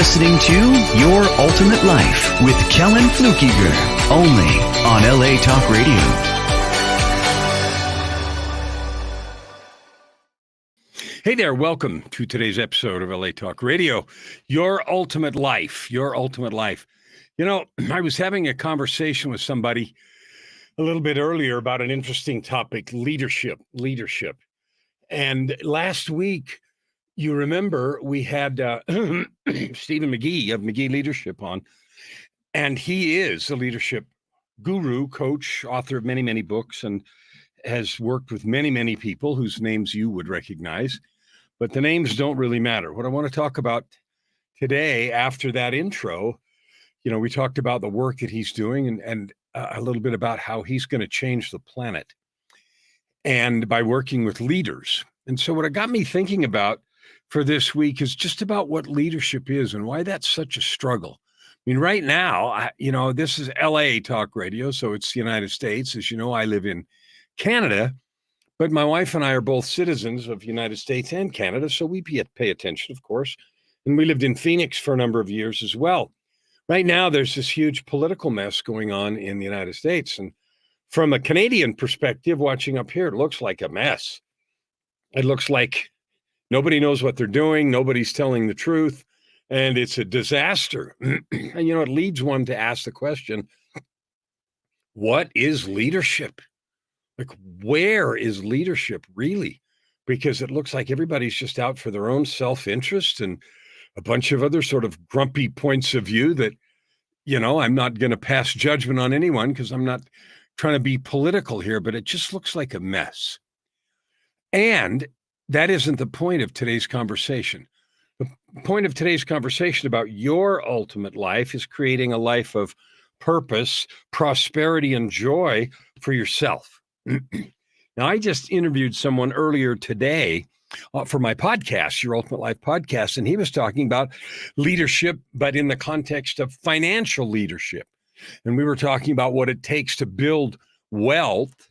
listening to Your Ultimate Life with Kellan only on LA Talk Radio. Hey there, welcome to today's episode of LA Talk Radio, Your Ultimate Life, Your Ultimate Life. You know, I was having a conversation with somebody a little bit earlier about an interesting topic, leadership. And last week, you remember we had Stephen McGee of McGee Leadership on, and he is a leadership guru, coach, author of many, many books, and has worked with many, many people whose names you would recognize, but the names don't really matter. What I want to talk about today after that intro, you know, we talked about the work that he's doing and a little bit about how he's going to change the planet and by working with leaders. And so what it got me thinking about for this week is just about what leadership is and why that's such a struggle. I mean, right now, this is LA Talk Radio, so it's the United States. As you know, I live in Canada, but my wife and I are both citizens of the United States and Canada, so we pay attention, of course. And we lived in Phoenix for a number of years as well. Right now, there's this huge political mess going on in the United States. And from a Canadian perspective, watching up here, it looks like a mess. It looks like nobody knows what they're doing. Nobody's telling the truth. And it's a disaster. And, it leads one to ask the question, what is leadership? Like, where is leadership really? Because it looks like everybody's just out for their own self-interest and a bunch of other sort of grumpy points of view that, I'm not going to pass judgment on anyone because I'm not trying to be political here, but it just looks like a mess. And that isn't the point of today's conversation. The point of today's conversation about your ultimate life is creating a life of purpose, prosperity, and joy for yourself. Now, I just interviewed someone earlier today for my podcast, Your Ultimate Life podcast, and he was talking about leadership, but in the context of financial leadership. And we were talking about what it takes to build wealth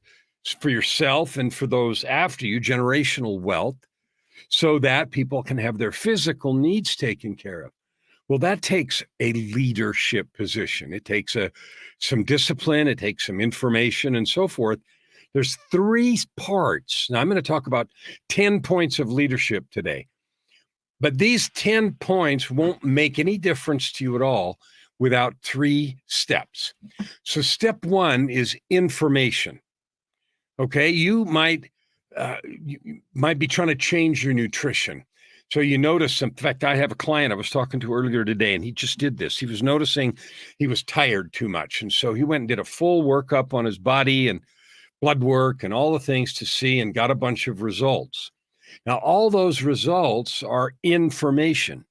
for yourself and for those after you, generational wealth, so that people can have their physical needs taken care of. Well, that takes a leadership position. It takes some discipline, it takes some information and so forth. There's 3 parts. Now, I'm going to talk about 10 points of leadership today. But these 10 points won't make any difference to you at all without 3 steps. So step 1 is information. Okay, you might be trying to change your nutrition. So you notice, in fact, I have a client I was talking to earlier today, and he just did this. He was noticing he was tired too much. And so he went and did a full workup on his body and blood work and all the things to see and got a bunch of results. Now, all those results are information.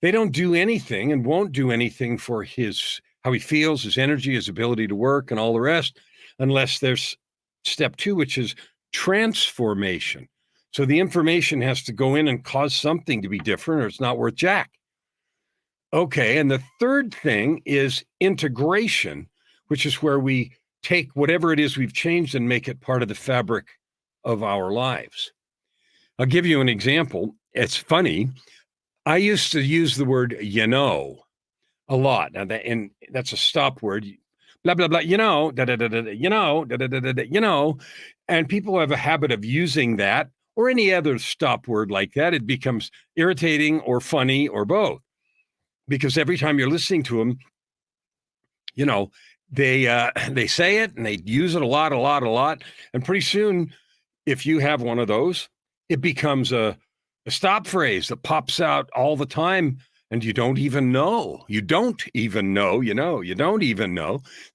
They don't do anything and won't do anything for how he feels, his energy, his ability to work, and all the rest, unless there's step 2, which is transformation. So the information has to go in and cause something to be different, or it's not worth jack. Okay, and the third thing is integration, which is where we take whatever it is we've changed and make it part of the fabric of our lives. I'll give you an example. It's funny. I used to use the word, a lot. Now, that's a stop word. Blah, blah, blah, da, da, da, da, da, da, da, da, and people have a habit of using that or any other stop word like that. It becomes irritating or funny or both, because every time you're listening to them, they say it and they use it a lot. And pretty soon, if you have one of those, it becomes a stop phrase that pops out all the time. And you don't even know that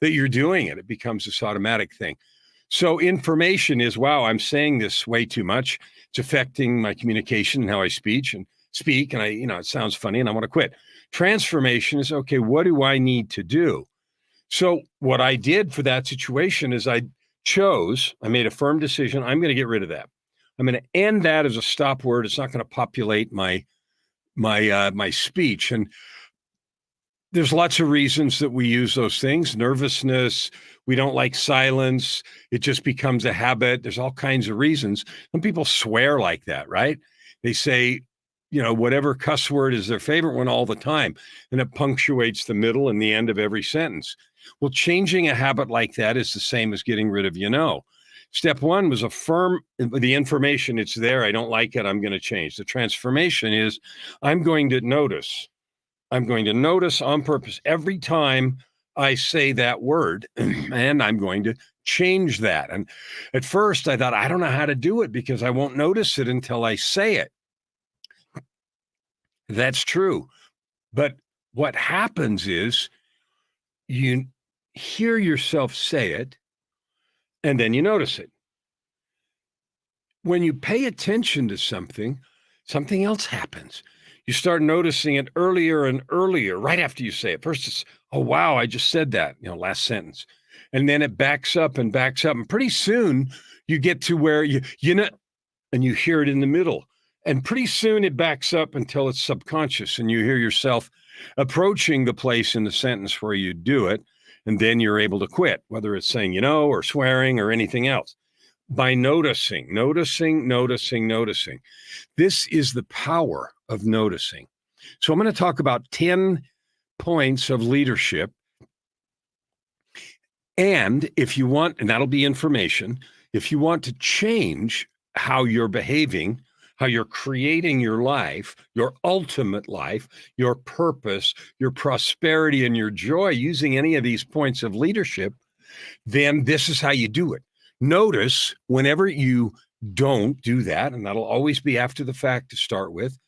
you're doing it. It becomes this automatic thing. So information is, wow, I'm saying this way too much. It's affecting my communication and how I speak. And it sounds funny and I want to quit. Transformation is, okay, what do I need to do? So what I did for that situation is I made a firm decision. I'm going to get rid of that. I'm going to end that as a stop word. It's not going to populate my speech. And there's lots of reasons that we use those things. Nervousness, we don't like silence. It just becomes a habit. There's all kinds of reasons. Some people swear like that, right? They say, whatever cuss word is their favorite one all the time, and it punctuates the middle and the end of every sentence. Well, changing a habit like that is the same as getting rid of Step one was affirm the information. It's there. I don't like it. I'm going to change. The transformation is I'm going to notice. I'm going to notice on purpose every time I say that word, and I'm going to change that. And at first I thought, I don't know how to do it because I won't notice it until I say it. That's true. But what happens is you hear yourself say it, and then you notice it. When you pay attention to something else happens. You start noticing it earlier and earlier, right after you say it. First, it's, oh, wow, I just said that, last sentence. And then it backs up. And pretty soon you get to where and you hear it in the middle. And pretty soon it backs up until it's subconscious and you hear yourself approaching the place in the sentence where you do it. And then you're able to quit, whether it's saying, or swearing or anything else. By noticing. This is the power of noticing. So I'm going to talk about 10 points of leadership. And if you want, and that'll be information, if you want to change how you're behaving, how you're creating your life, your ultimate life, your purpose, your prosperity, and your joy using any of these points of leadership, then this is how you do it. Notice whenever you don't do that, and that'll always be after the fact to start with,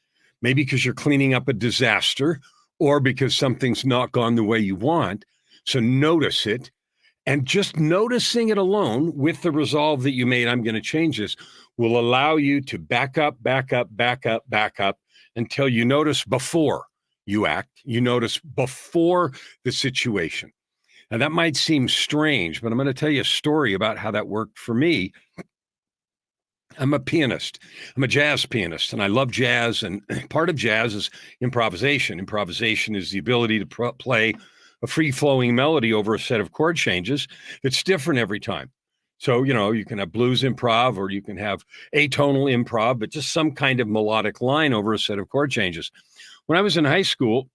maybe because you're cleaning up a disaster or because something's not gone the way you want. So notice it, and just noticing it alone with the resolve that you made, I'm going to change this, will allow you to back up until you notice before you act, you notice before the situation. Now, that might seem strange, but I'm going to tell you a story about how that worked for me. I'm a pianist. I'm a jazz pianist, and I love jazz. And part of jazz is improvisation. Improvisation is the ability to play a free-flowing melody over a set of chord changes that's different every time. So, you can have blues improv or you can have atonal improv, but just some kind of melodic line over a set of chord changes. When I was in high school,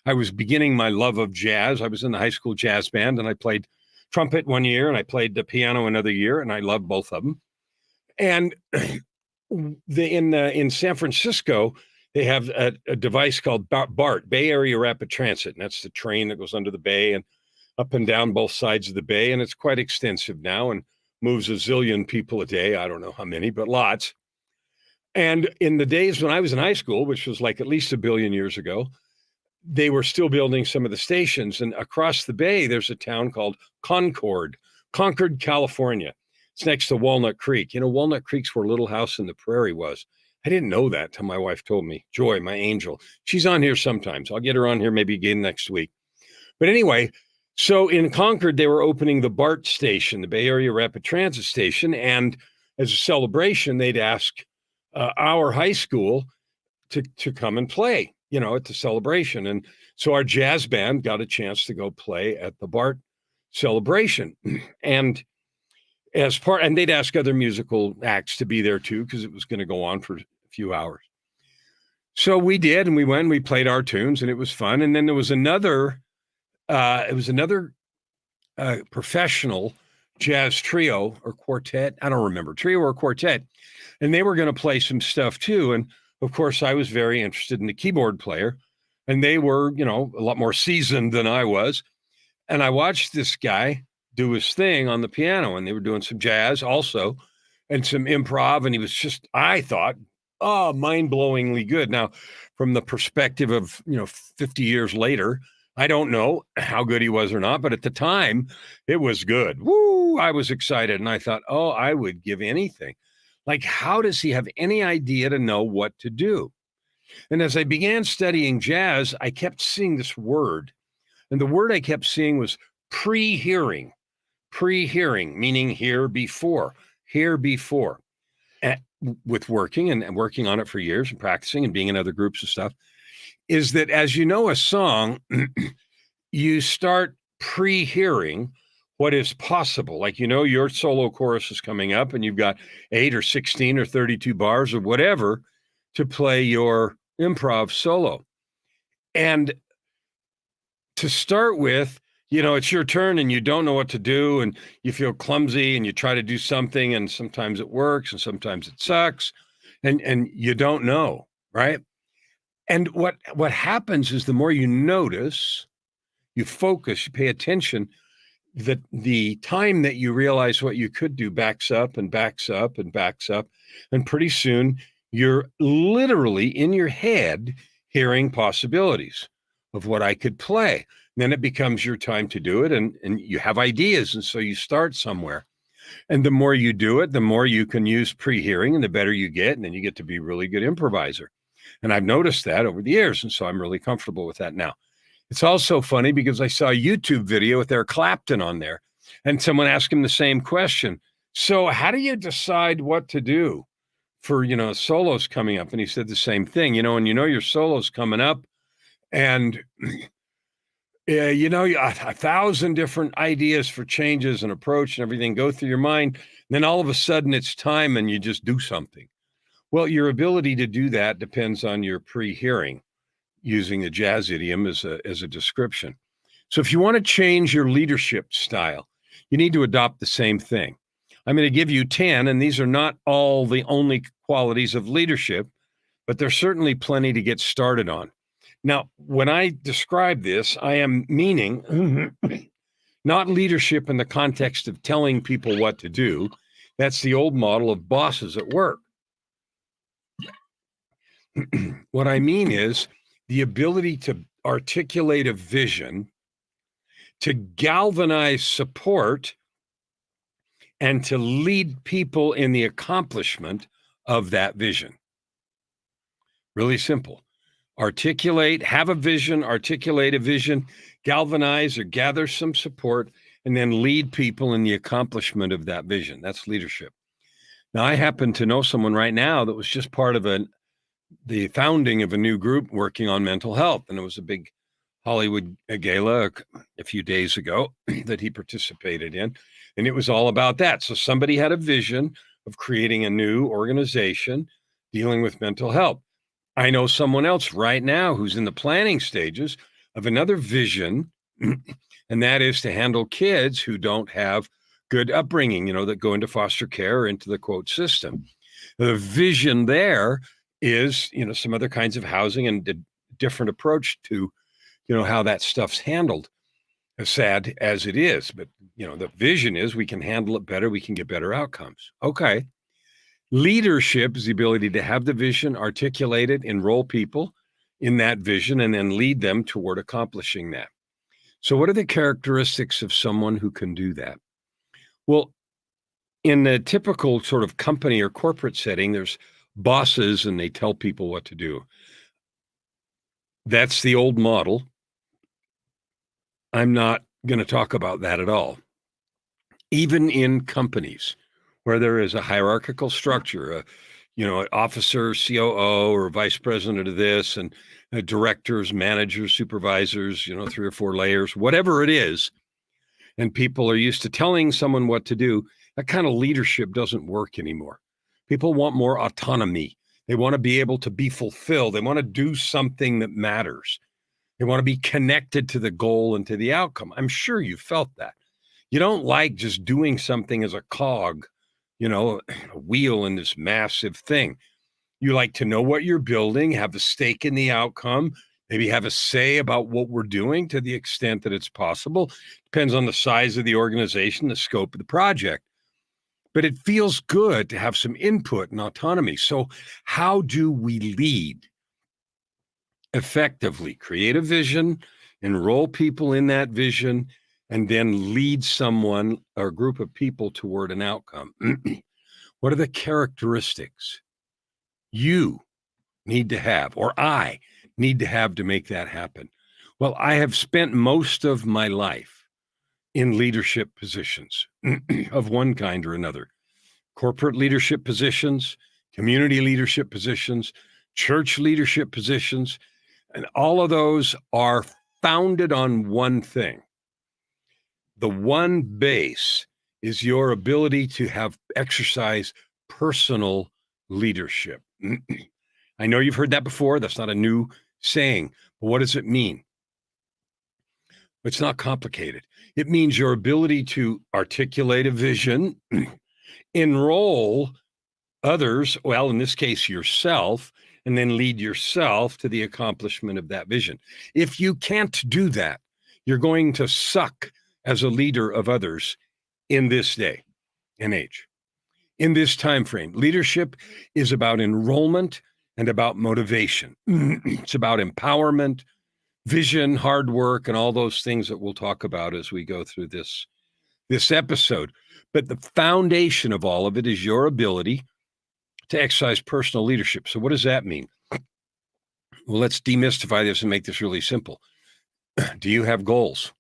I was beginning my love of jazz. I was in the high school jazz band, and I played trumpet one year, and I played the piano another year, and I loved both of them. And in San Francisco, they have a device called BART, Bay Area Rapid Transit, and that's the train that goes under the bay and up and down both sides of the bay, and it's quite extensive now and moves a zillion people a day. I don't know how many, but lots. And in the days when I was in high school, which was like at least a billion years ago, they were still building some of the stations. And across the bay, there's a town called Concord, California. It's next to Walnut Creek. Walnut Creek's where Little House on the Prairie was. I didn't know that till my wife told me. Joy, my angel. She's on here sometimes. I'll get her on here maybe again next week. But anyway, so in Concord, they were opening the BART station, the Bay Area Rapid Transit Station. And as a celebration, they'd ask our high school to come and play, at the celebration. And so our jazz band got a chance to go play at the BART celebration. And and they'd ask other musical acts to be there too, because it was going to go on for a few hours. So we did, and we went and we played our tunes, and it was fun. And then there was another professional jazz trio or quartet. I don't remember, trio or quartet. And they were going to play some stuff too. And of course, I was very interested in the keyboard player, and they were, a lot more seasoned than I was. And I watched this guy do his thing on the piano, and they were doing some jazz also and some improv. And he was just, I thought, mind-blowingly good. Now, from the perspective of, 50 years later, I don't know how good he was or not, but at the time it was good. Woo! I was excited. And I thought, I would give anything. Like, how does he have any idea to know what to do? And as I began studying jazz, I kept seeing this word. And the word I kept seeing was pre-hearing, meaning hear before. With working and working on it for years and practicing and being in other groups and stuff, is that as you know a song, you start pre-hearing what is possible. Like, your solo chorus is coming up and you've got 8 or 16 or 32 bars or whatever, to play your improv solo. And to start with, it's your turn and you don't know what to do and you feel clumsy and you try to do something and sometimes it works and sometimes it sucks and you don't know, right? And what happens is the more you notice, you focus, you pay attention, that the time that you realize what you could do backs up and backs up and backs up. And pretty soon you're literally in your head hearing possibilities of what I could play. And then it becomes your time to do it and you have ideas. And so you start somewhere. And the more you do it, the more you can use pre-hearing and the better you get. And then you get to be a really good improviser. And I've noticed that over the years. And so I'm really comfortable with that now. It's also funny because I saw a YouTube video with Eric Clapton on there and someone asked him the same question. So how do you decide what to do for, solos coming up? And he said the same thing, and your solo's coming up and, a 1,000 different ideas for changes and approach and everything go through your mind. And then all of a sudden it's time and you just do something. Well, your ability to do that depends on your pre-hearing, using a jazz idiom as a description. So if you want to change your leadership style, you need to adopt the same thing. I'm going to give you 10, and these are not all the only qualities of leadership, but there's certainly plenty to get started on. Now, when I describe this, I am meaning not leadership in the context of telling people what to do. That's the old model of bosses at work. What I mean is the ability to articulate a vision, to galvanize support, and to lead people in the accomplishment of that vision. Really simple. Have a vision, articulate a vision, galvanize or gather some support, and then lead people in the accomplishment of that vision. That's leadership. Now, I happen to know someone right now that was just part of the founding of a new group working on mental health. And it was a big Hollywood gala a few days ago that he participated in. And it was all about that. So somebody had a vision of creating a new organization dealing with mental health. I know someone else right now who's in the planning stages of another vision, and that is to handle kids who don't have good upbringing, that go into foster care or into the quote system. The vision there is, some other kinds of housing and a different approach to, how that stuff's handled, as sad as it is. But, the vision is we can handle it better. We can get better outcomes. Okay. Leadership is the ability to have the vision, articulate it, enroll people in that vision, and then lead them toward accomplishing that. So what are the characteristics of someone who can do that? Well, in the typical sort of company or corporate setting, there's bosses and they tell people what to do. That's the old model. I'm not going to talk about that at all. Even in companies where there is a hierarchical structure, an officer, COO, or vice president of this, and directors, managers, supervisors, 3 or 4 layers, whatever it is, and people are used to telling someone what to do, that kind of leadership doesn't work anymore. People want more autonomy. They want to be able to be fulfilled. They want to do something that matters. They want to be connected to the goal and to the outcome. I'm sure you felt that. You don't like just doing something as a cog, a wheel in this massive thing. You like to know what you're building, have a stake in the outcome, maybe have a say about what we're doing to the extent that it's possible. Depends on the size of the organization, the scope of the project. But it feels good to have some input and autonomy. So how do we lead effectively? Create a vision, enroll people in that vision, and then lead someone or a group of people toward an outcome. What are the characteristics you need to have, or I need to have to make that happen? Well, I have spent most of my life in leadership positions of one kind or another. Corporate leadership positions, community leadership positions, church leadership positions, and all of those are founded on one thing. The one base is your ability to exercise personal leadership. I know you've heard that before. That's not a new saying. But what does it mean? It's not complicated. It means your ability to articulate a vision, enroll others, well, in this case, yourself, and then lead yourself to the accomplishment of that vision. If you can't do that, you're going to suck as a leader of others in this day and age, in this time frame. Leadership is about enrollment and about motivation. It's about empowerment, vision, hard work, and all those things that we'll talk about as we go through this episode. But the foundation of all of it is your ability to exercise personal leadership. So what does that mean? Well, let's demystify this and make this really simple. Do you have goals?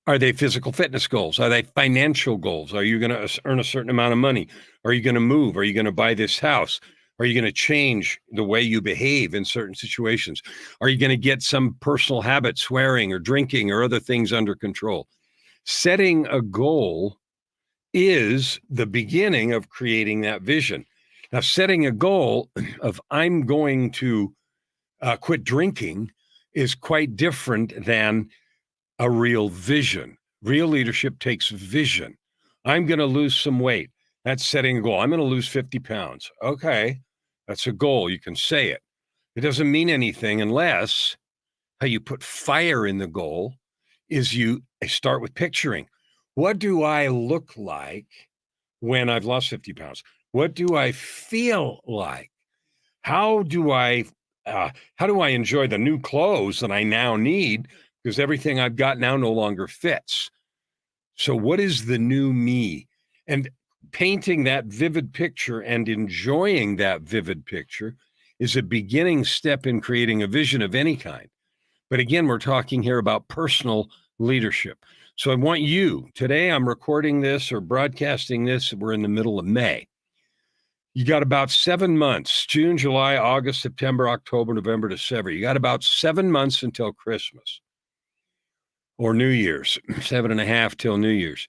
Are they physical fitness goals? Are they financial goals? Are you going to earn a certain amount of money? Are you going to move? Are you going to buy this house? Are you going to change the way you behave in certain situations? Are you going to get some personal habit, swearing or drinking or other things under control? Setting a goal is the beginning of creating that vision. Now, setting a goal of I'm going to quit drinking is quite different than a real vision. Real leadership takes vision. I'm going to lose some weight. That's setting a goal. I'm going to lose 50 pounds. Okay, that's a goal. You can say it. It doesn't mean anything unless how you put fire in the goal is you start with picturing. What do I look like when I've lost 50 pounds? What do I feel like? How do I enjoy the new clothes that I now need? Because everything I've got now no longer fits. So what is the new me? And painting that vivid picture and enjoying that vivid picture is a beginning step in creating a vision of any kind. But again, we're talking here about personal leadership. So I want you, today I'm recording this or broadcasting this, we're in the middle of May. You got about 7 months, June, July, August, September, October, November, December. You got about 7 months until Christmas or New Year's, 7.5 till New Year's.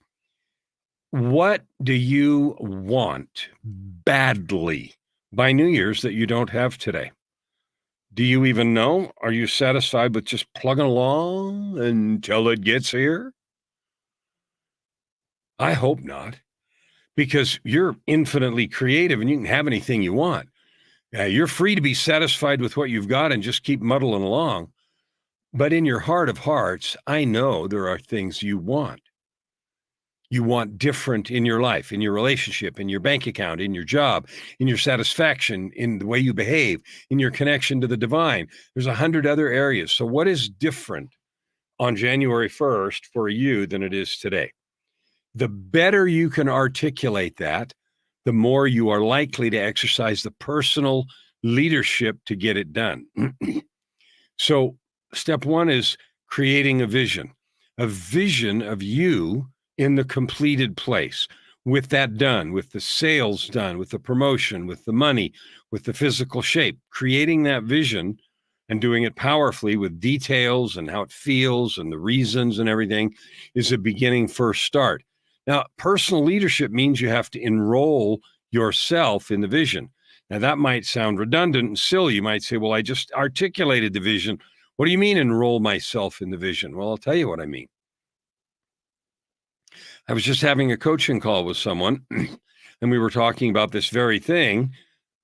What do you want badly by New Year's that you don't have today? Do you even know? Are you satisfied with just plugging along until it gets here? I hope not, because you're infinitely creative and you can have anything you want. You're free to be satisfied with what you've got and just keep muddling along. But in your heart of hearts, I know there are things you want. You want different in your life, in your relationship, in your bank account, in your job, in your satisfaction, in the way you behave, in your connection to the divine. There's 100 other areas. So what is different on January 1st for you than it is today? The better you can articulate that, the more you are likely to exercise the personal leadership to get it done. So step one is creating a vision of you in the completed place, with that done, with the sales done, with the promotion, with the money, with the physical shape, creating that vision and doing it powerfully with details and how it feels and the reasons and everything is a beginning first start. Now, personal leadership means you have to enroll yourself in the vision. Now, that might sound redundant and silly. You might say, well, I just articulated the vision. What do you mean enroll myself in the vision? Well, I'll tell you what I mean. I was just having a coaching call with someone, and we were talking about this very thing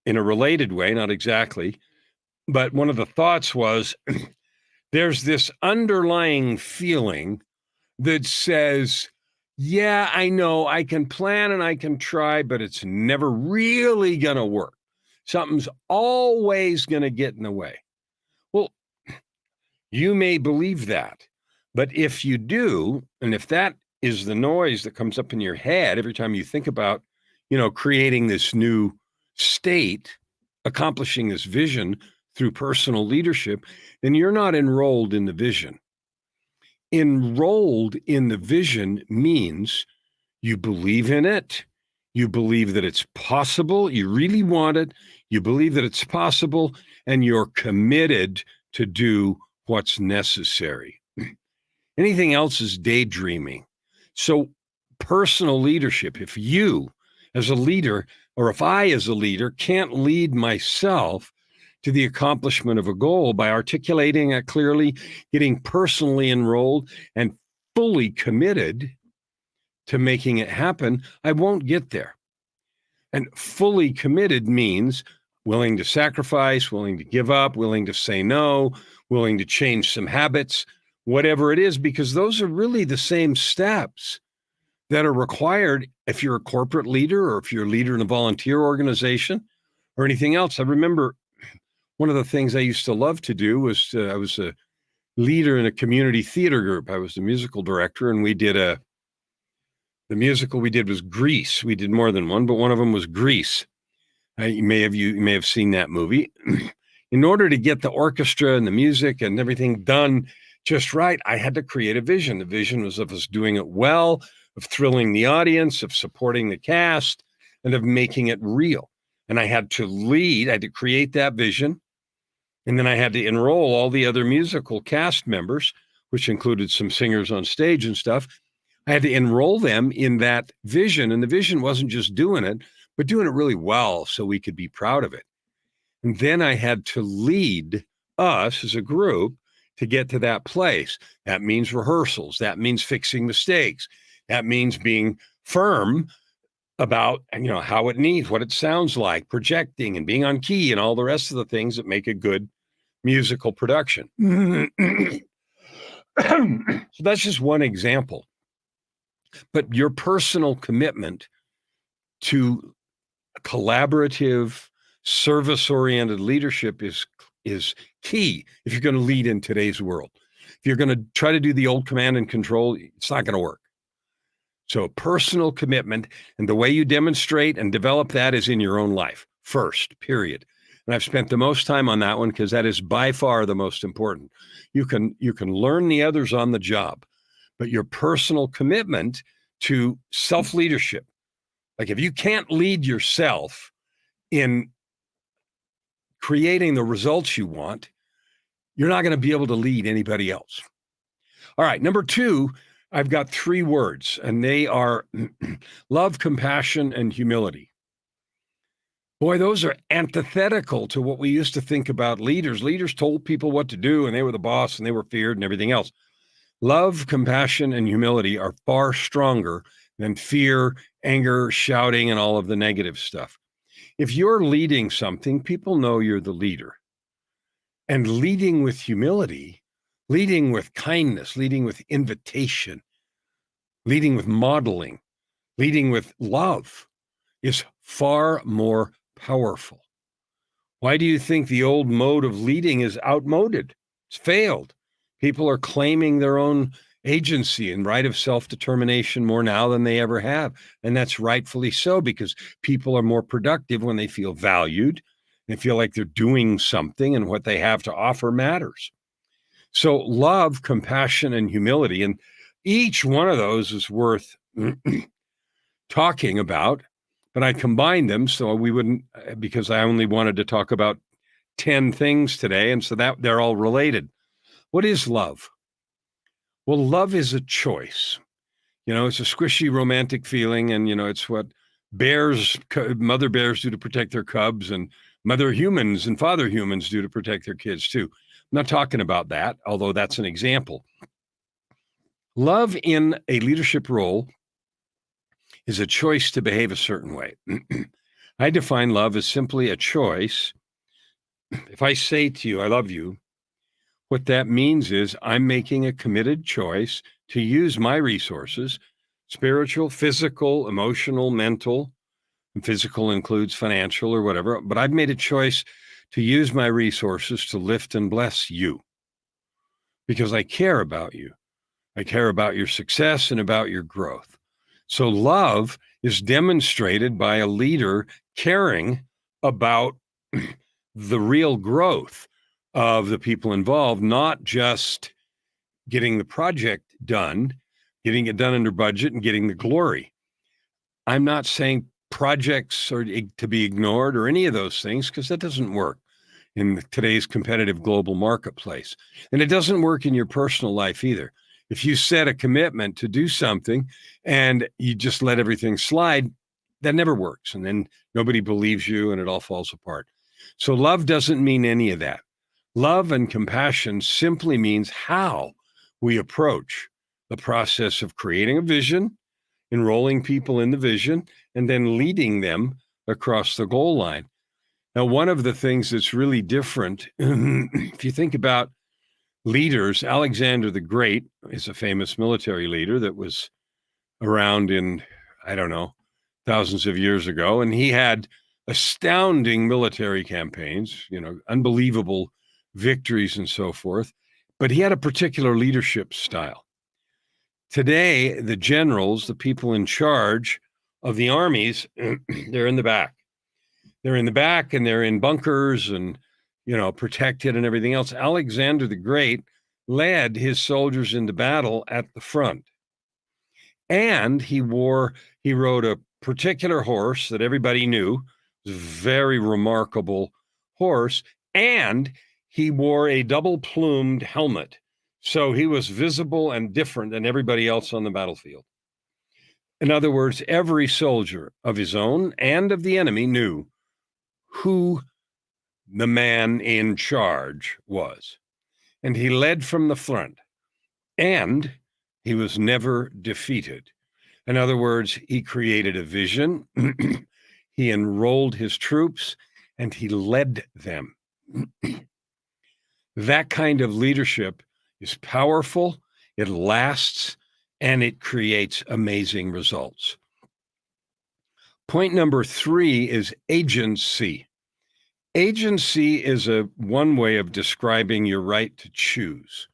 in a related way, not exactly. But one of the thoughts was there's this underlying feeling that says, yeah, I know I can plan and I can try, but it's never really going to work. Something's always going to get in the way. Well, you may believe that, but if you do, and if that is the noise that comes up in your head every time you think about, creating this new state, accomplishing this vision through personal leadership, then you're not enrolled in the vision. Enrolled in the vision means you believe in it. You believe that it's possible. You really want it. You believe that it's possible, and you're committed to do what's necessary. Anything else is daydreaming. So personal leadership, if you as a leader, or if I as a leader can't lead myself, to the accomplishment of a goal by articulating it clearly, getting personally enrolled and fully committed to making it happen, I won't get there. And fully committed means willing to sacrifice, willing to give up, willing to say no, willing to change some habits, whatever it is, because those are really the same steps that are required if you're a corporate leader or if you're a leader in a volunteer organization or anything else. I remember one of the things I used to love to do was I was a leader in a community theater group. I was the musical director, and the musical we did was Grease. We did more than one, but one of them was Grease. You may have seen that movie. In order to get the orchestra and the music and everything done just right, I had to create a vision. The vision was of us doing it well, of thrilling the audience, of supporting the cast, and of making it real. And I had to lead, I had to create that vision. And then I had to enroll all the other musical cast members, which included some singers on stage and stuff. I had to enroll them in that vision. And the vision wasn't just doing it, but doing it really well so we could be proud of it. And then I had to lead us as a group to get to that place. That means rehearsals. That means fixing mistakes. That means being firm about, how it needs, what it sounds like, projecting and being on key and all the rest of the things that make a good musical production. So that's just one example. But your personal commitment to collaborative, service-oriented leadership is key if you're going to lead in today's world. If you're going to try to do the old command and control, it's not going to work. So personal commitment, and the way you demonstrate and develop that is in your own life first, period. And I've spent the most time on that one because that is by far the most important. You can learn the others on the job, but your personal commitment to self-leadership, like if you can't lead yourself in creating the results you want, you're not going to be able to lead anybody else. All right, number 2, I've got 3 words, and they are love, compassion, and humility. Boy, those are antithetical to what we used to think about leaders. Leaders told people what to do, and they were the boss, and they were feared and everything else. Love, compassion, and humility are far stronger than fear, anger, shouting, and all of the negative stuff. If you're leading something, people know you're the leader. And leading with humility, leading with kindness, leading with invitation, leading with modeling, leading with love is far more powerful. Why do you think the old mode of leading is outmoded? It's failed. People are claiming their own agency and right of self-determination more now than they ever have. And that's rightfully so, because people are more productive when they feel valued. They feel like they're doing something and what they have to offer matters. So love, compassion, and humility, and each one of those is worth talking about, but I combined them so we wouldn't, because I only wanted to talk about 10 things today, and so that they're all related. What is love? Well, love is a choice. It's a squishy romantic feeling, and, it's what mother bears do to protect their cubs, and mother humans and father humans do to protect their kids too. I'm not talking about that, although that's an example. Love in a leadership role is a choice to behave a certain way. I define love as simply a choice. If I say to you, I love you, what that means is I'm making a committed choice to use my resources, spiritual, physical, emotional, mental, and physical includes financial or whatever, but I've made a choice to use my resources to lift and bless you because I care about you. I care about your success and about your growth. So love is demonstrated by a leader caring about the real growth of the people involved, not just getting the project done, getting it done under budget and getting the glory. I'm not saying projects are to be ignored or any of those things, because that doesn't work in today's competitive global marketplace. And it doesn't work in your personal life either. If you set a commitment to do something and you just let everything slide, that never works. And then nobody believes you and it all falls apart. So love doesn't mean any of that. Love and compassion simply means how we approach the process of creating a vision, enrolling people in the vision, and then leading them across the goal line. Now, one of the things that's really different, if you think about leaders, Alexander the Great is a famous military leader that was around in, I don't know, thousands of years ago, and he had astounding military campaigns, unbelievable victories and so forth, but he had a particular leadership style. Today, the generals, the people in charge of the armies, they're in the back. They're in the back and they're in bunkers and, protected and everything else. Alexander the Great led his soldiers into battle at the front. And he rode a particular horse that everybody knew. It was a very remarkable horse. And he wore a double-plumed helmet. So he was visible and different than everybody else on the battlefield. In other words, every soldier of his own and of the enemy knew who the man in charge was. And he led from the front. And he was never defeated. In other words, he created a vision, he enrolled his troops, and he led them. That kind of leadership is powerful, it lasts, and it creates amazing results. Point number 3 is agency. Agency is one way of describing your right to choose.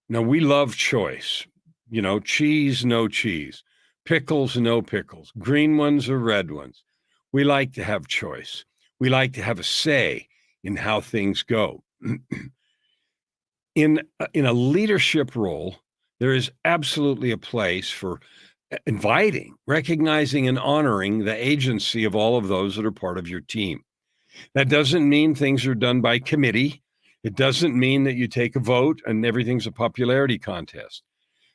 Now, we love choice. Cheese, no cheese. Pickles, no pickles. Green ones or red ones. We like to have choice. We like to have a say in how things go. In a leadership role, there is absolutely a place for inviting, recognizing, and honoring the agency of all of those that are part of your team. That doesn't mean things are done by committee. It doesn't mean that you take a vote and everything's a popularity contest.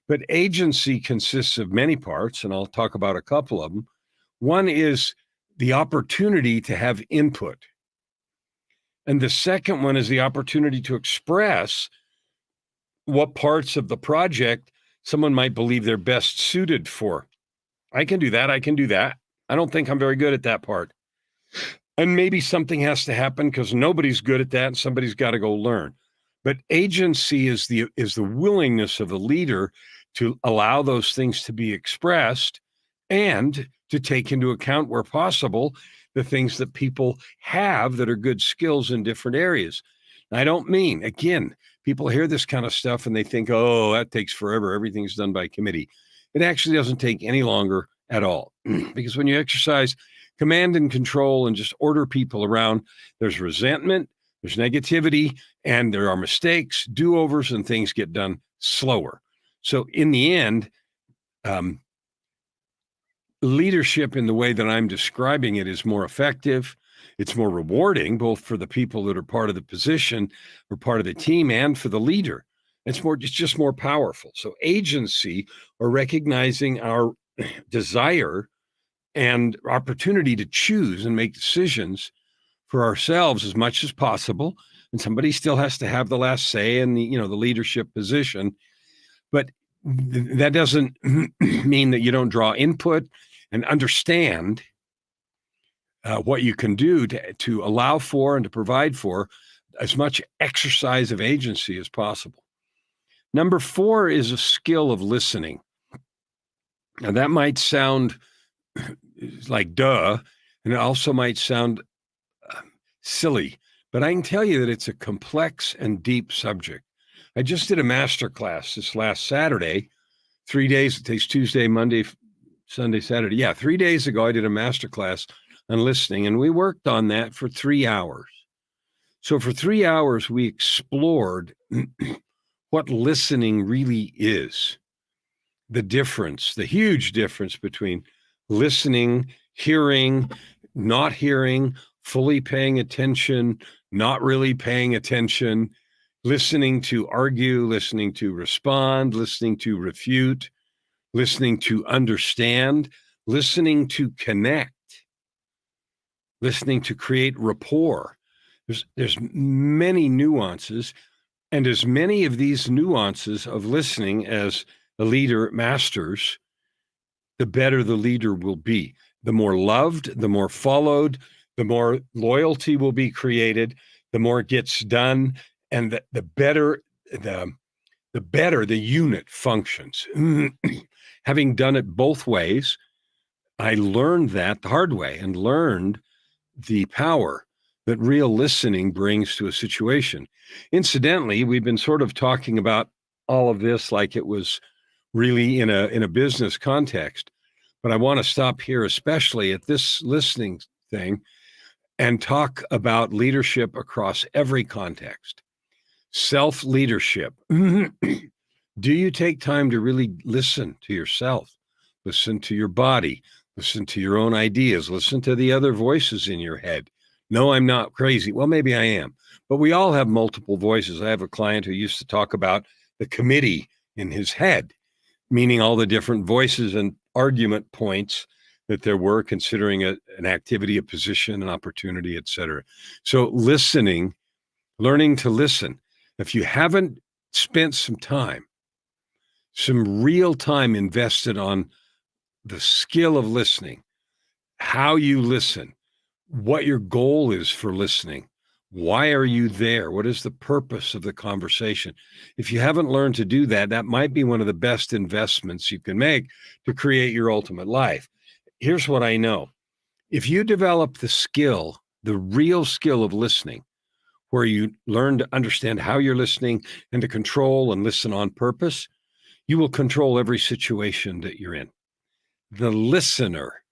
But agency consists of many parts, and I'll talk about a couple of them. One is the opportunity to have input. And the second one is the opportunity to express what parts of the project someone might believe they're best suited for. I can do that. I can do that. I don't think I'm very good at that part. And maybe something has to happen because nobody's good at that and somebody's got to go learn. But agency is the willingness of a leader to allow those things to be expressed and to take into account, where possible, the things that people have that are good skills in different areas. I don't mean, again, people hear this kind of stuff and they think, oh, that takes forever. Everything's done by committee. It actually doesn't take any longer at all. Because when you exercise command and control and just order people around, there's resentment, there's negativity, and there are mistakes, do-overs, and things get done slower. So in the end, leadership in the way that I'm describing it is more effective. It's more rewarding, both for the people that are part of the position or part of the team and for the leader. It's just more powerful. So agency, or recognizing our desire and opportunity to choose and make decisions for ourselves as much as possible. And somebody still has to have the last say in the leadership position. But that doesn't mean that you don't draw input and understand what you can do to allow for and to provide for as much exercise of agency as possible. Number 4 is a skill of listening. Now, that might sound like duh, and it also might sound silly, but I can tell you that it's a complex and deep subject. I just did a master class this last Saturday, 3 days. It takes Tuesday, Monday, Sunday, Saturday. Yeah, 3 days ago, I did a master class on listening, and we worked on that for 3 hours. So for 3 hours, we explored what listening really is, the difference, the huge difference between listening, hearing, not hearing, fully paying attention, not really paying attention, listening to argue, listening to respond, listening to refute, listening to understand, listening to connect, listening to create rapport. There's many nuances, and as many of these nuances of listening as the leader masters, the better the leader will be. The more loved, the more followed, the more loyalty will be created, the more it gets done, and the better the unit functions. Having done it both ways, I learned that the hard way and learned the power that real listening brings to a situation. Incidentally, we've been sort of talking about all of this like it was really in a business context, but I want to stop here, especially at this listening thing, and talk about leadership across every context. Self-leadership. Do you take time to really listen to yourself? Listen to your body, listen to your own ideas, listen to the other voices in your head. No, I'm not crazy. Well, maybe I am, but we all have multiple voices. I have a client who used to talk about the committee in his head, meaning all the different voices and argument points that there were considering an activity, a position, an opportunity, et cetera. So listening, learning to listen. If you haven't spent some real time invested on the skill of listening, how you listen, what your goal is for listening, why are you there? What is the purpose of the conversation? If you haven't learned to do that, that might be one of the best investments you can make to create your ultimate life. Here's what I know. If you develop the skill, the real skill of listening, where you learn to understand how you're listening and to control and listen on purpose, you will control every situation that you're in. The listener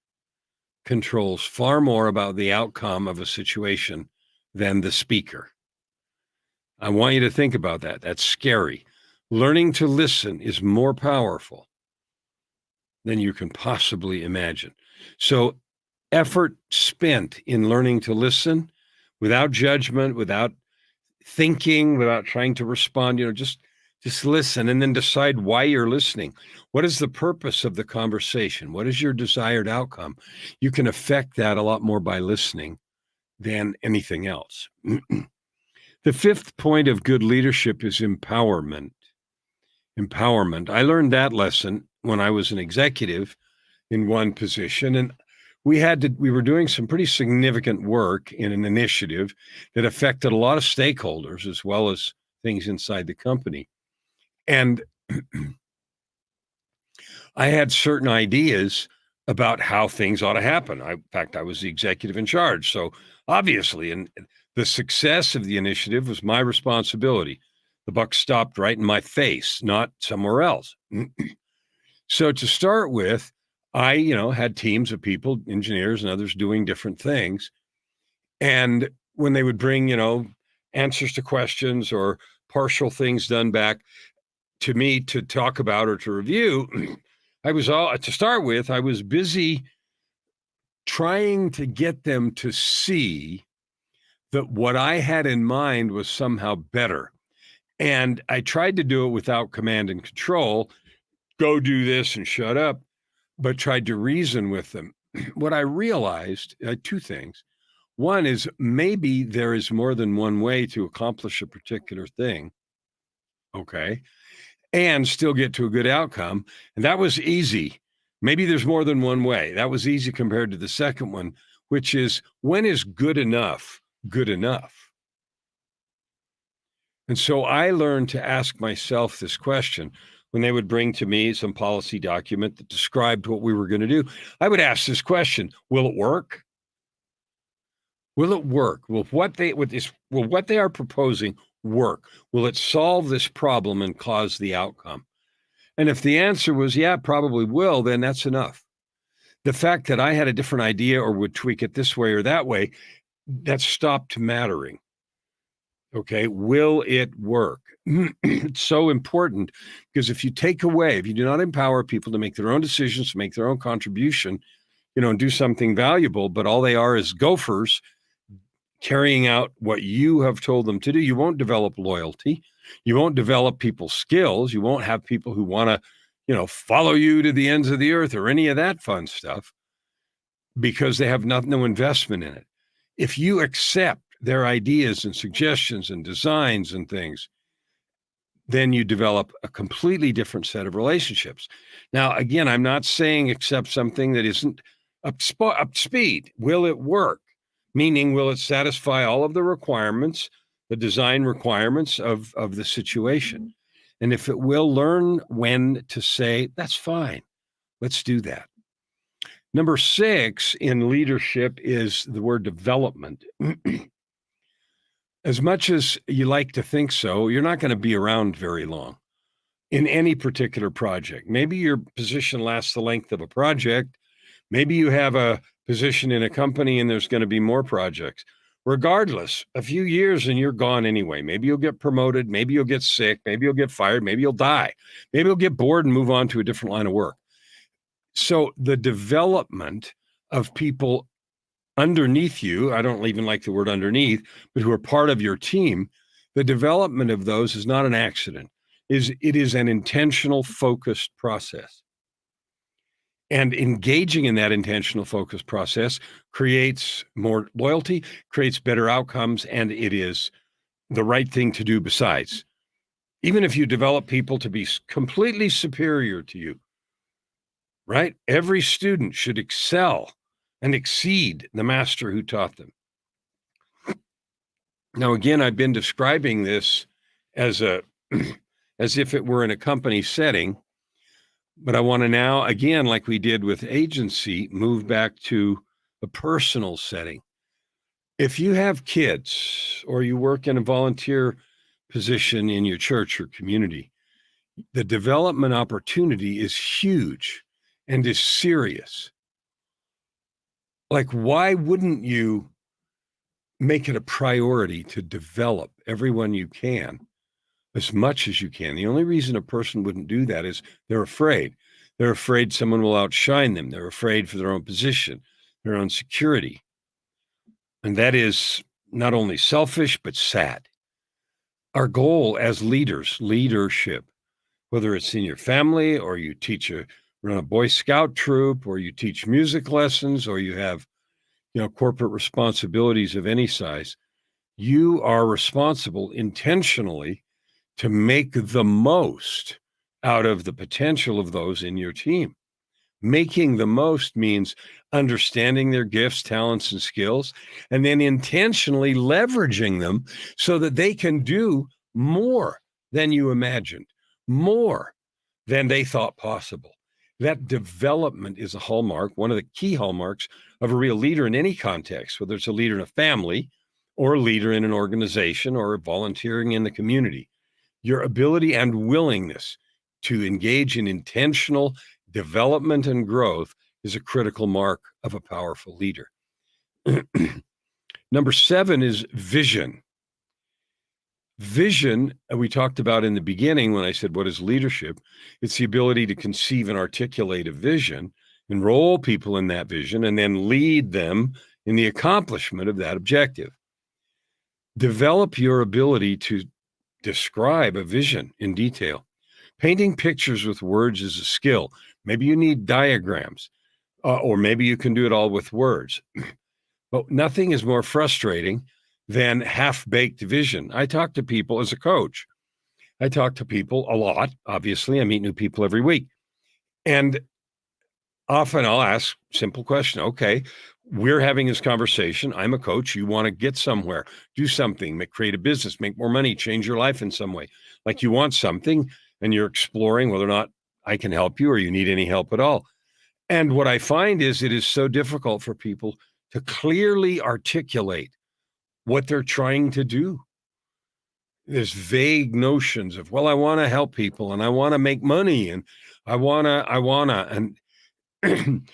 controls far more about the outcome of a situation than the speaker. I want you to think about that. That's scary. Learning to listen is more powerful than you can possibly imagine. So effort spent in learning to listen without judgment, without thinking, without trying to respond, just listen and then decide why you're listening. What is the purpose of the conversation? What is your desired outcome? You can affect that a lot more by listening than anything else. The fifth point of good leadership is empowerment. Empowerment. I learned that lesson when I was an executive in one position, and we were doing some pretty significant work in an initiative that affected a lot of stakeholders as well as things inside the company. And I had certain ideas about how things ought to happen. In fact, I was the executive in charge. So obviously, and the success of the initiative was my responsibility. The buck stopped right in my face, not somewhere else. So to start with, I, had teams of people, engineers and others doing different things. And when they would bring, answers to questions or partial things done back to me to talk about or to review, I was busy trying to get them to see that what I had in mind was somehow better. And I tried to do it without command and control, go do this and shut up, but tried to reason with them. What I realized, two things. One is maybe there is more than one way to accomplish a particular thing, okay, and still get to a good outcome. And that was easy. Maybe there's more than one way. That was easy compared to the second one, which is, when is good enough good enough? And so I learned to ask myself this question. When they would bring to me some policy document that described what we were going to do, I would ask this question: will it work? Will it work? Will what they are proposing work? Will it solve this problem and cause the outcome? And if the answer was, yeah, probably will, then that's enough. The fact that I had a different idea or would tweak it this way or that way, that stopped mattering. Okay, will it work? It's so important, because if you do not empower people to make their own decisions, to make their own contribution, and do something valuable, but all they are is gophers carrying out what you have told them to do, you won't develop loyalty. You won't develop people's skills. You won't have people who want to, follow you to the ends of the earth or any of that fun stuff, because they have no investment in it. If you accept their ideas and suggestions and designs and things, then you develop a completely different set of relationships. Now, again, I'm not saying accept something that isn't up to speed. Will it work? Meaning, will it satisfy all of the requirements, the design requirements of the situation? And if it will, learn when to say, that's fine. Let's do that. Number 6 in leadership is the word development. As much as you like to think so, you're not going to be around very long in any particular project. Maybe your position lasts the length of a project. Maybe you have a position in a company and there's going to be more projects. Regardless, a few years and you're gone anyway. Maybe you'll get promoted. Maybe you'll get sick. Maybe you'll get fired. Maybe you'll die. Maybe you'll get bored and move on to a different line of work. So the development of people underneath you, I don't even like the word underneath, but who are part of your team, the development of those is not an accident. It is an intentional, focused process. And engaging in that intentional, focused process creates more loyalty, creates better outcomes, and it is the right thing to do besides. Even if you develop people to be completely superior to you, right? Every student should excel and exceed the master who taught them. Now, again, I've been describing this as if it were in a company setting, but I want to now, again, like we did with agency, move back to a personal setting. If you have kids or you work in a volunteer position in your church or community, the development opportunity is huge and is serious. Like, why wouldn't you make it a priority to develop everyone you can as much as you can? The only reason a person wouldn't do that is they're afraid. They're afraid someone will outshine them. They're afraid for their own position, their own security. And that is not only selfish, but sad. Our goal as leaders, leadership, whether it's in your family or you run a Boy Scout troop, or you teach music lessons, or you have, corporate responsibilities of any size, you are responsible intentionally to make the most out of the potential of those in your team. Making the most means understanding their gifts, talents, and skills, and then intentionally leveraging them so that they can do more than you imagined, more than they thought possible. That development is a hallmark, one of the key hallmarks of a real leader in any context, whether it's a leader in a family or a leader in an organization or volunteering in the community. Your ability and willingness to engage in intentional development and growth is a critical mark of a powerful leader. Number 7 is vision. Vision, we talked about in the beginning when I said, what is leadership? It's the ability to conceive and articulate a vision, enroll people in that vision, and then lead them in the accomplishment of that objective. Develop your ability to describe a vision in detail. Painting pictures with words is a skill. Maybe you need diagrams, or maybe you can do it all with words. But nothing is more frustrating than half-baked vision. I talk to people as a coach. I talk to people a lot. Obviously, I meet new people every week. And often I'll ask simple question. Okay, we're having this conversation. I'm a coach. You want to get somewhere, do something, create a business, make more money, change your life in some way. Like you want something and you're exploring whether or not I can help you or you need any help at all. And what I find is it is so difficult for people to clearly articulate what they're trying to do. There's vague notions of, well, I want to help people and I want to make money and I want to, and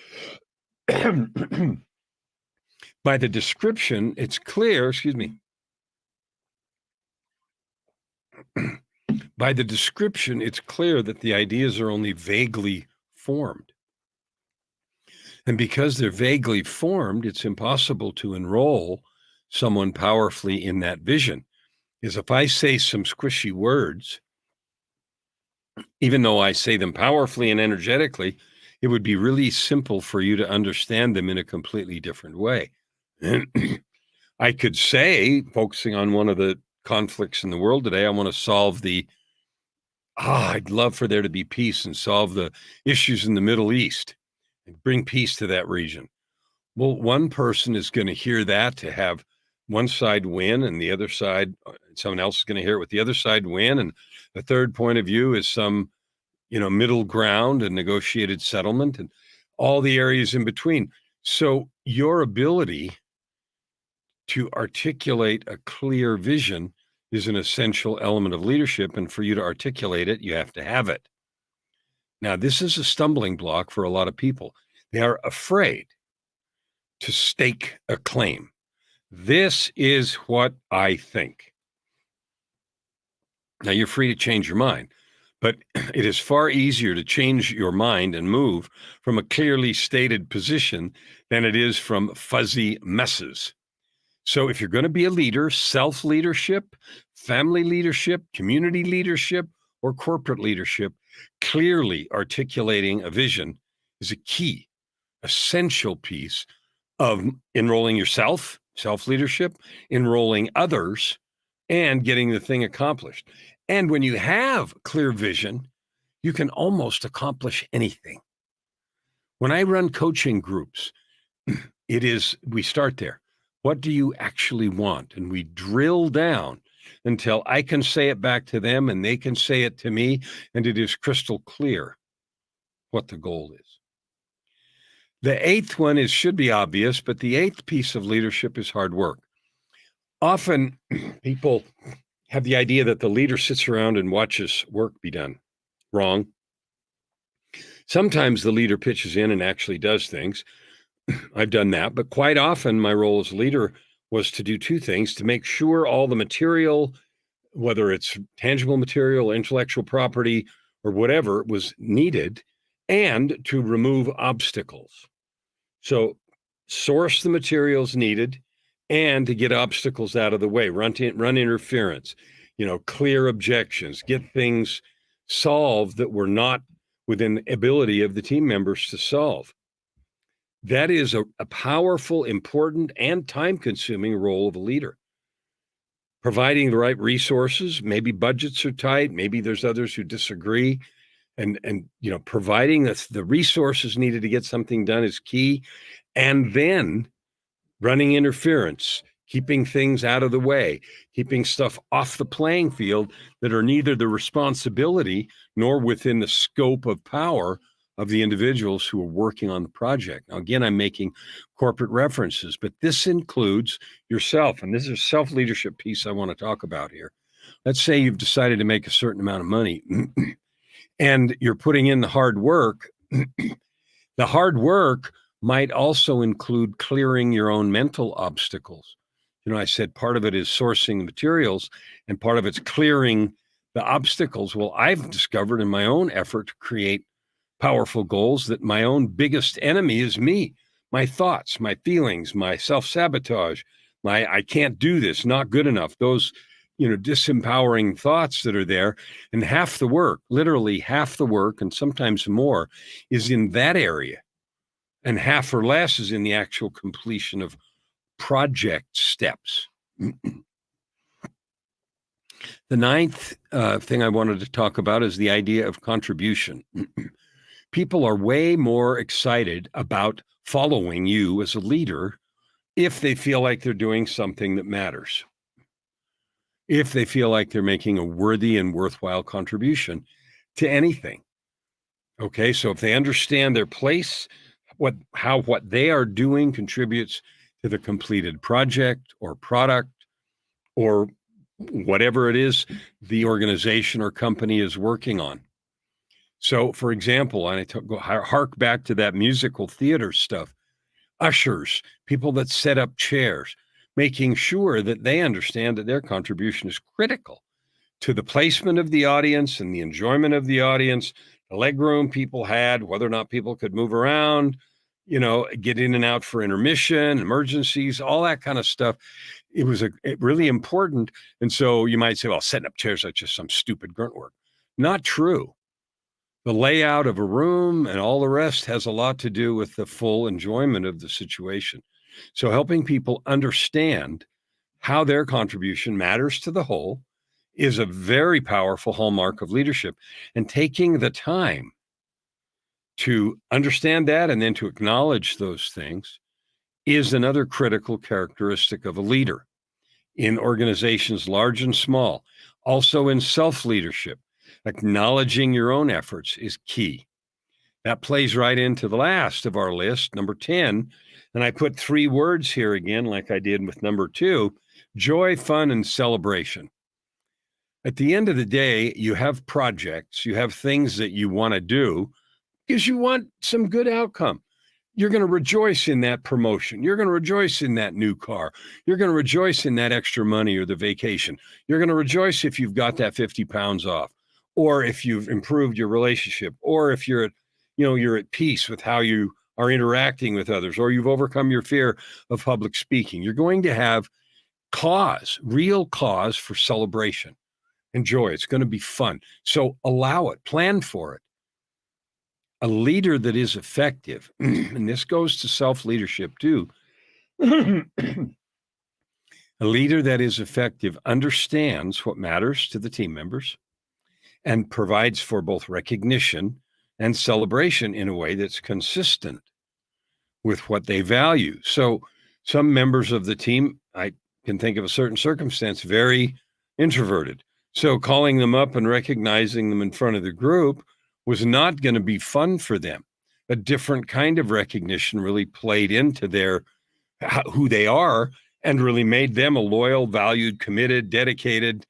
by the description, it's clear, by the description, it's clear that the ideas are only vaguely formed. And because they're vaguely formed, it's impossible to enroll someone powerfully in that vision. Is if I say some squishy words, even though I say them powerfully and energetically, it would be really simple for you to understand them in a completely different way. I could say, focusing on one of the conflicts in the world today, I want to solve I'd love for there to be peace and solve the issues in the Middle East and bring peace to that region. Well, one person is going to hear that to have one side win, and the other side, someone else is going to hear it with the other side win. And the third point of view is some, middle ground and negotiated settlement and all the areas in between. So your ability to articulate a clear vision is an essential element of leadership. And for you to articulate it, you have to have it. Now, this is a stumbling block for a lot of people. They are afraid to stake a claim. This is what I think. Now, you're free to change your mind, but it is far easier to change your mind and move from a clearly stated position than it is from fuzzy messes. So if you're going to be a leader, self-leadership, family leadership, community leadership, or corporate leadership, clearly articulating a vision is a key, essential piece of enrolling yourself, self-leadership, enrolling others, and getting the thing accomplished. And when you have clear vision, you can almost accomplish anything. When I run coaching groups, we start there. What do you actually want? And we drill down until I can say it back to them and they can say it to me, and it is crystal clear what the goal is. The eighth one should be obvious, but the eighth piece of leadership is hard work. Often people have the idea that the leader sits around and watches work be done. Wrong. Sometimes the leader pitches in and actually does things. I've done that, but quite often my role as leader was to do two things: to make sure all the material, whether it's tangible material, intellectual property, or whatever was needed, and to remove obstacles. So source the materials needed and to get obstacles out of the way, run interference, clear objections, get things solved that were not within the ability of the team members to solve. That is a powerful, important, and time-consuming role of a leader. Providing the right resources, maybe budgets are tight, maybe there's others who disagree, and providing the resources needed to get something done is key. And then running interference, keeping things out of the way, keeping stuff off the playing field that are neither the responsibility nor within the scope of power of the individuals who are working on the project. Now, again, I'm making corporate references, but this includes yourself. And this is a self-leadership piece I want to talk about here. Let's say you've decided to make a certain amount of money and you're putting in the hard work. The hard work might also include clearing your own mental obstacles. I said part of it is sourcing the materials and part of it's clearing the obstacles. Well, I've discovered in my own effort to create powerful goals that my own biggest enemy is me, my thoughts, my feelings, my self-sabotage, my I can't do this, not good enough, those disempowering thoughts that are there. And half the work, literally half the work, and sometimes more, is in that area. And half or less is in the actual completion of project steps. The ninth thing I wanted to talk about is the idea of contribution. People are way more excited about following you as a leader if they feel like they're doing something that matters, if they feel like they're making a worthy and worthwhile contribution to anything. Okay, so if they understand their place, how what they are doing contributes to the completed project or product or whatever it is the organization or company is working on. So, for example, and hark back to that musical theater stuff, ushers, people that set up chairs, making sure that they understand that their contribution is critical to the placement of the audience and the enjoyment of the audience, the legroom people had, whether or not people could move around, get in and out for intermission, emergencies, all that kind of stuff. It was really important. And so you might say, well, setting up chairs, that's just some stupid grunt work. Not true. The layout of a room and all the rest has a lot to do with the full enjoyment of the situation. So helping people understand how their contribution matters to the whole is a very powerful hallmark of leadership. And taking the time to understand that and then to acknowledge those things is another critical characteristic of a leader in organizations large and small. Also in self-leadership, acknowledging your own efforts is key. That plays right into the last of our list, number 10. And I put 3 words here again, like I did with number 2, joy, fun, and celebration. At the end of the day, you have projects, you have things that you want to do because you want some good outcome. You're going to rejoice in that promotion. You're going to rejoice in that new car. You're going to rejoice in that extra money or the vacation. You're going to rejoice if you've got that 50 pounds off, or if you've improved your relationship, or if you're at peace with how you are interacting with others, or you've overcome your fear of public speaking. You're going to have real cause for celebration and joy. It's going to be fun. So allow it, plan for it. A leader that is effective, and this goes to self-leadership too, a leader that is effective understands what matters to the team members and provides for both recognition and celebration in a way that's consistent with what they value. So some members of the team, I can think of a certain circumstance, very introverted. So calling them up and recognizing them in front of the group was not going to be fun for them. A different kind of recognition really played into who they are and really made them a loyal, valued, committed, dedicated,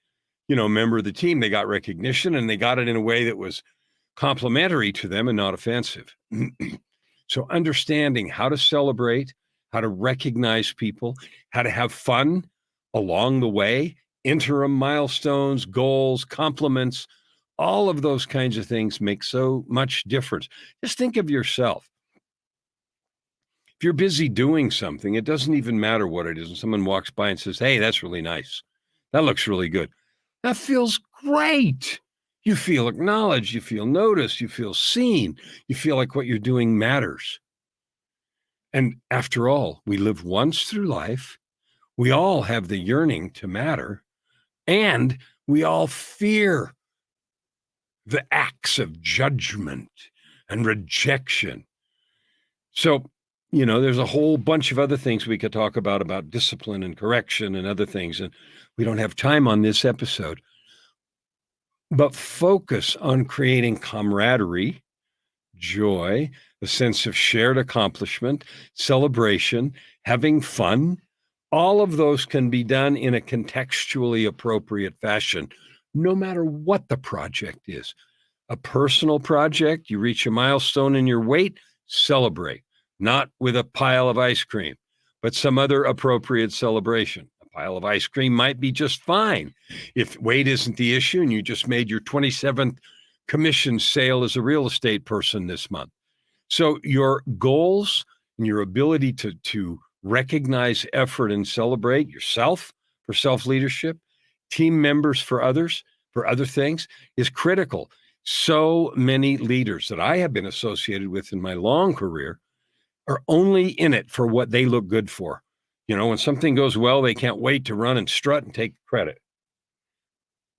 member of the team. They got recognition and they got it in a way that was complimentary to them and not offensive. So understanding how to celebrate, how to recognize people, how to have fun along the way, interim milestones, goals, compliments, all of those kinds of things make so much difference. Just think of yourself. If you're busy doing something, it doesn't even matter what it is. And someone walks by and says, hey, that's really nice. That looks really good. That feels great. You feel acknowledged. You feel noticed. You feel seen. You feel like what you're doing matters. And after all, we live once through life. We all have the yearning to matter. And we all fear the acts of judgment and rejection. So, there's a whole bunch of other things we could talk about discipline and correction and other things. And we don't have time on this episode. But focus on creating camaraderie, joy, a sense of shared accomplishment, celebration, having fun. All of those can be done in a contextually appropriate fashion, no matter what the project is. A personal project, you reach a milestone in your weight, celebrate, not with a pile of ice cream, but some other appropriate celebration. A pile of ice cream might be just fine if weight isn't the issue and you just made your 27th commission sale as a real estate person this month. So your goals and your ability to recognize effort and celebrate yourself for self-leadership, team members for others, for other things, is critical. So many leaders that I have been associated with in my long career are only in it for what they look good for. When something goes well, they can't wait to run and strut and take credit.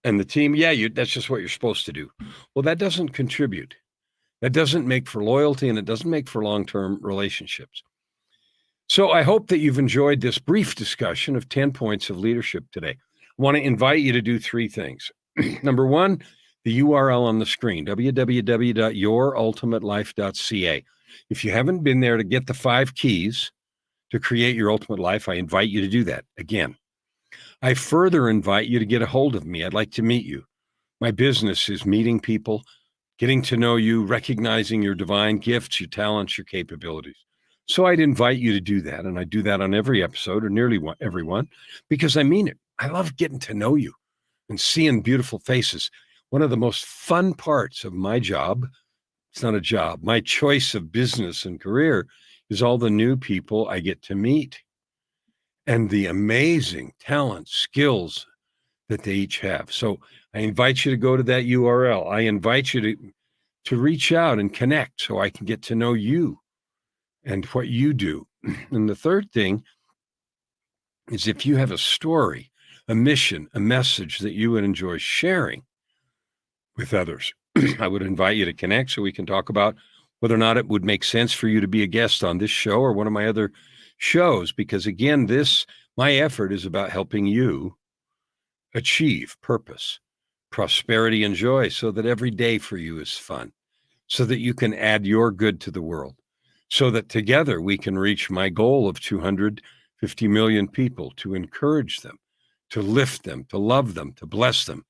And the team, that's just what you're supposed to do. Well, that doesn't contribute. That doesn't make for loyalty, and it doesn't make for long-term relationships. So I hope that you've enjoyed this brief discussion of 10 points of leadership today. I want to invite you to do 3 things. Number 1, the URL on the screen, www.yourultimatelife.ca. If you haven't been there to get the 5 keys to create your ultimate life, I invite you to do that. Again, I further invite you to get a hold of me. I'd like to meet you. My business is meeting people, getting to know you, recognizing your divine gifts, your talents, your capabilities. So I'd invite you to do that. And I do that on every episode, or nearly every one, because I mean it. I love getting to know you and seeing beautiful faces. One of the most fun parts of my job, it's not a job, my choice of business and career, is all the new people I get to meet and the amazing talent, skills that they each have. So I invite you to go to that URL. I invite you to reach out and connect so I can get to know you and what you do. And the third thing is if you have a story, a mission, a message that you would enjoy sharing with others, I would invite you to connect so we can talk about whether or not it would make sense for you to be a guest on this show or one of my other shows. Because again, my effort is about helping you achieve purpose, prosperity, and joy so that every day for you is fun, so that you can add your good to the world, so that together we can reach my goal of 250 million people, to encourage them, to lift them, to love them, to bless them.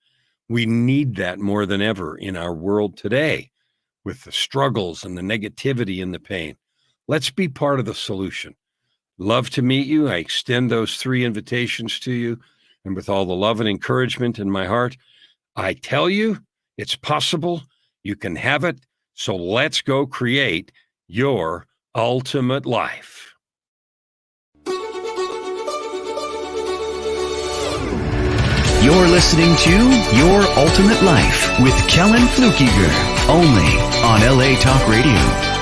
We need that more than ever in our world today, with the struggles and the negativity and the pain. Let's be part of the solution. Love to meet you. I extend those 3 invitations to you. And with all the love and encouragement in my heart, I tell you, it's possible. You can have it. So let's go create your ultimate life. You're listening to Your Ultimate Life with Kellan Flukiger, only on LA Talk Radio.